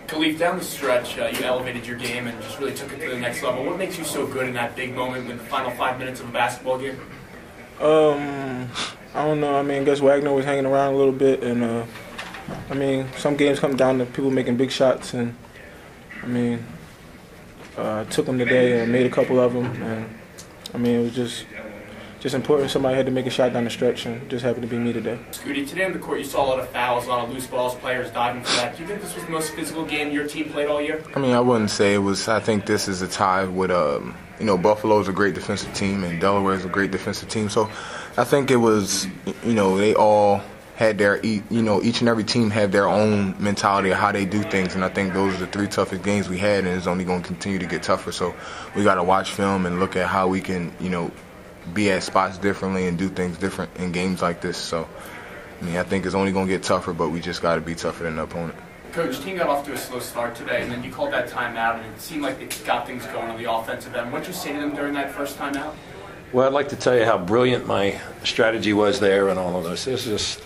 Khalif, down the stretch, you elevated your game and just really took it to the next level. What makes you so good in that big moment in the final 5 minutes of a basketball game? I don't know. I mean, I guess Wagner was hanging around a little bit, and I mean, some games come down to people making big shots, and I mean, I took them today and made a couple of them, and I mean, it was just important. Somebody had to make a shot down the stretch, and just happened to be me today. Scootie, today on the court you saw a lot of fouls, a lot of loose balls, players diving for that. Do you think this was the most physical game your team played all year? I mean, I wouldn't say it was. I think this is a tie with, Buffalo's a great defensive team and Delaware's a great defensive team. So I think it was, they all had their, each and every team had their own mentality of how they do things. And I think those are the three toughest games we had, and it's only going to continue to get tougher. So we got to watch film and look at how we can, be at spots differently and do things different in games like this. So, I think it's only going to get tougher, but we just got to be tougher than the opponent. Coach, team got off to a slow start today, and then you called that timeout, and it seemed like they got things going on the offensive end. What did you say to them during that first timeout? Well, I'd like to tell you how brilliant my strategy was there and all of this. It's just,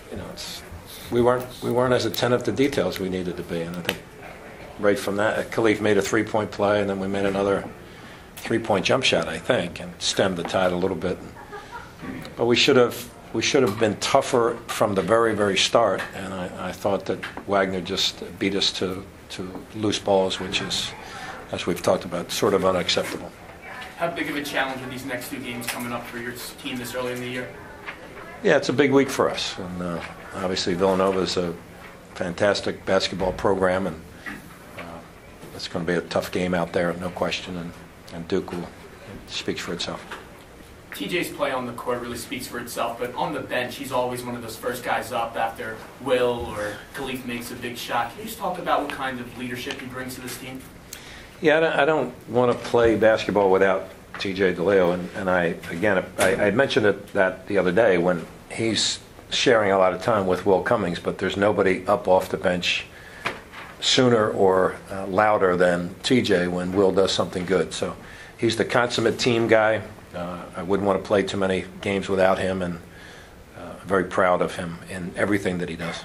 we weren't as attentive to details we needed to be, and I think right from that, Khalif made a three-point play, and then we made another three-point jump shot, I think, and stemmed the tide a little bit. But we should have been tougher from the very, very start, and I thought that Wagner just beat us to loose balls, which is, as we've talked about, sort of unacceptable. How big of a challenge are these next two games coming up for your team this early in the year? Yeah, it's a big week for us, and obviously Villanova is a fantastic basketball program, and it's going to be a tough game out there, no question, and Duke speaks for itself. TJ's play on the court really speaks for itself, but on the bench, he's always one of those first guys up after Will or Khalif makes a big shot. Can you just talk about what kind of leadership he brings to this team? Yeah, I don't want to play basketball without TJ DeLeo, and I mentioned that the other day when he's sharing a lot of time with Will Cummings, but there's nobody up off the bench sooner or louder than TJ when Will does something good. So he's the consummate team guy. I wouldn't want to play too many games without him, and very proud of him in everything that he does.